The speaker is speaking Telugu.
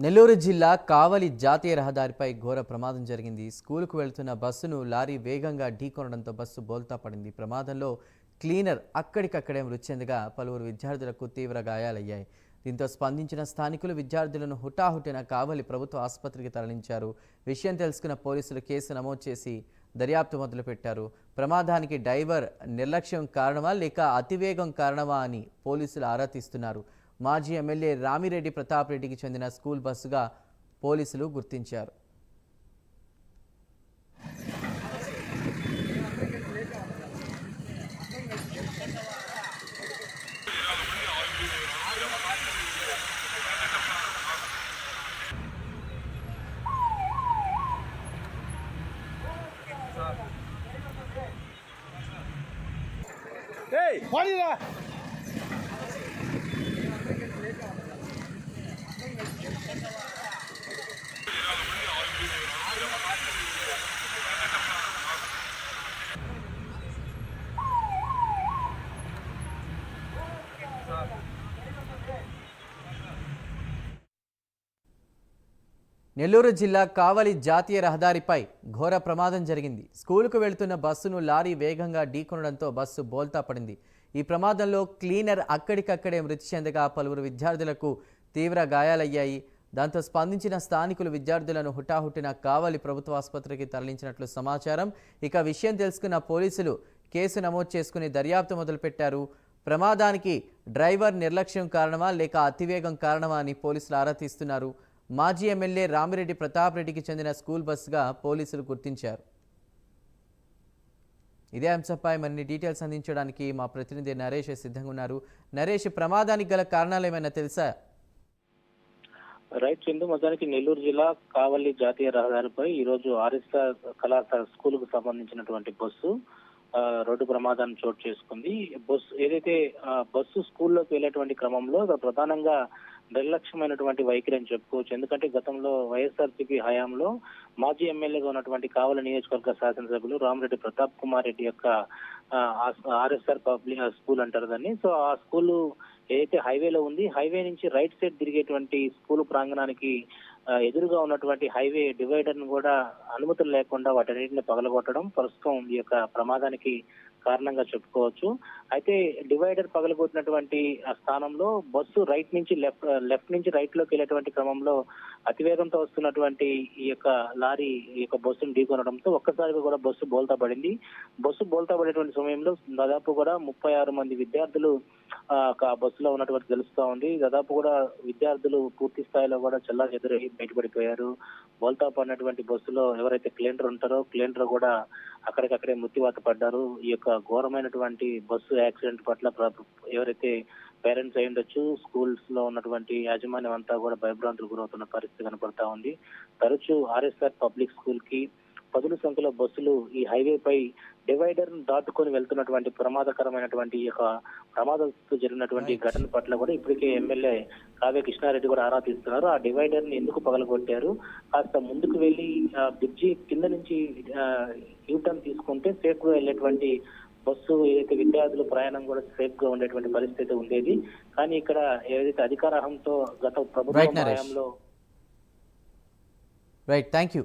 నెల్లూరు జిల్లా కావలి జాతీయ రహదారిపై ఘోర ప్రమాదం జరిగింది. స్కూలుకు వెళ్తున్న బస్సును లారీ వేగంగా ఢీకొనడంతో బస్సు బోల్తా పడింది. ప్రమాదంలో క్లీనర్ అక్కడికక్కడే మృతి చెందగా పలువురు విద్యార్థులకు తీవ్ర గాయాలయ్యాయి. దీంతో స్పందించిన స్థానికులు విద్యార్థులను హుటాహుటిన కావలి ప్రభుత్వ ఆసుపత్రికి తరలించారు. విషయం తెలుసుకున్న పోలీసులు కేసు నమోదు చేసి దర్యాప్తు మొదలుపెట్టారు. ప్రమాదానికి డ్రైవర్ నిర్లక్ష్యం కారణమా లేక అతివేగం కారణమా అని పోలీసులు ఆరా తీస్తున్నారు. మాజీ ఎమ్మెల్యే రామిరెడ్డి ప్రతాప్ రెడ్డికి చెందిన స్కూల్ బస్సుగా పోలీసులు గుర్తించారు. నెల్లూరు జిల్లా కావలి జాతీయ రహదారిపై ఘోర ప్రమాదం జరిగింది. స్కూలుకు వెళ్తున్న బస్సును లారీ వేగంగా ఢీకొనడంతో బస్సు బోల్తా పడింది. ఈ ప్రమాదంలో క్లీనర్ అక్కడికక్కడే మృతి చెందగా పలువురు విద్యార్థులకు తీవ్ర గాయాలయ్యాయి. దాంతో స్పందించిన స్థానికులు విద్యార్థులను హుటాహుటిన కావలి ప్రభుత్వ ఆసుపత్రికి తరలించినట్లు సమాచారం. ఇక విషయం తెలుసుకున్న పోలీసులు కేసు నమోదు చేసుకుని దర్యాప్తు మొదలుపెట్టారు. ప్రమాదానికి డ్రైవర్ నిర్లక్ష్యం కారణమా లేక అతివేగం కారణమా అని పోలీసులు ఆరా తీస్తున్నారు. మాజీ ఎమ్మెల్యే రామిరెడ్డి ప్రతాప్ రెడ్డికి చెందిన స్కూల్ బస్సుగా పోలీసులు గుర్తించారు. ఇదే అంశంపై మరిన్ని డీటెయిల్స్ అందించడానికి మా ప్రతినిధి నరేష్ సిద్ధంగా ఉన్నారు. నరేష్, ప్రమాదానికి గల కారణాలు ఏమైనా తెలుసా? రైట్ చిందు, మొత్తానికి నెల్లూరు జిల్లా కావలి జాతీయ రహదారిపై ఈ రోజు ఆర్ఎస్ఆర్ కళాశాల స్కూల్ కు సంబంధించినటువంటి బస్సు రోడ్డు ప్రమాదాన్ని చోటు చేసుకుంది. బస్సు స్కూల్లోకి వెళ్లేటువంటి క్రమంలో ప్రధానంగా నిర్లక్ష్యమైనటువంటి వైఖరి అని చెప్పుకోవచ్చు. ఎందుకంటే గతంలో వైఎస్ఆర్సీపీ హయాంలో మాజీ ఎమ్మెల్యేగా ఉన్నటువంటి కావలి నియోజకవర్గ శాసనసభ్యులు రామిరెడ్డి ప్రతాప్ కుమార్ రెడ్డి యొక్క ఆర్ఎస్ఆర్ పబ్లిక్ స్కూల్ అంటారు దాన్ని. సో ఆ స్కూల్ ఏదైతే హైవేలో ఉంది, హైవే నుంచి రైట్ సైడ్ తిరిగేటువంటి స్కూల్ ప్రాంగణానికి ఎదురుగా ఉన్నటువంటి హైవే డివైడర్ ను కూడా అనుమతులు లేకుండా వాటన్నిటిని పగలగొట్టడం ప్రస్తుతం ఈ యొక్క ప్రమాదానికి కారణంగా చెప్పుకోవచ్చు. అయితే డివైడర్ పగలగొట్టినటువంటి ఆ స్థానంలో బస్సు లెఫ్ట్ నుంచి రైట్ లోకి వెళ్ళేటువంటి క్రమంలో అతివేగంతో వస్తున్నటువంటి ఈ యొక్క లారీ ఈ యొక్క బస్సును ఢీకొనడంతో ఒక్కసారిగా కూడా బస్సు బోల్తా పడింది. బస్సు బోల్తా పడేటువంటి సమయంలో దాదాపు కూడా 36 మంది విద్యార్థులు బస్సులో ఉన్నటువంటి తెలుస్తా ఉంది. దాదాపు కూడా విద్యార్థులు పూర్తి స్థాయిలో కూడా చెల్లాచెదురై బయటపడిపోయారు. బోల్తా పడినటువంటి బస్సులో ఎవరైతే క్లీనర్ ఉంటారో క్లీనర్ కూడా అక్కడికక్కడే మృత్యువాత పడ్డారు. ఈ యొక్క ఘోరమైనటువంటి బస్సు యాక్సిడెంట్ పట్ల ఎవరైతే పేరెంట్స్ అయి ఉండొచ్చు, స్కూల్స్ లో ఉన్నటువంటి యాజమాన్యం అంతా కూడా భయభ్రాంతులు గురవుతున్న పరిస్థితి కనపడతా ఉంది. తరచూ ఆర్ఎస్ఆర్ పబ్లిక్ స్కూల్ కి పదుల సంఖ్యలో బస్సులు ఈ హైవే పై డివైడర్ దాటుకొని వెళ్తున్నటువంటి ప్రమాదకరమైనటువంటి ఈ యొక్క ప్రమాదంతో జరిగినటువంటి ఘటన పట్ల కూడా ఇప్పటికే ఎమ్మెల్యే కావ్య కృష్ణారెడ్డి కూడా ఆరా తీస్తున్నారు. ఆ డివైడర్ ని ఎందుకు పగలగొట్టారు, కాస్త ముందుకు వెళ్లి బ్రిడ్జి కింద నుంచి యూటర్న్ తీసుకుంటే సేఫ్ గా వెళ్ళేటువంటి బస్సు ఏదైతే విద్యార్థులు ప్రయాణం కూడా సేఫ్ గా ఉండేటువంటి పరిస్థితి ఉండేది. కానీ ఇక్కడ ఏదైతే అధికారంతో గత ప్రభుత్వం హయాంలో రైట్, థ్యాంక్ యూ.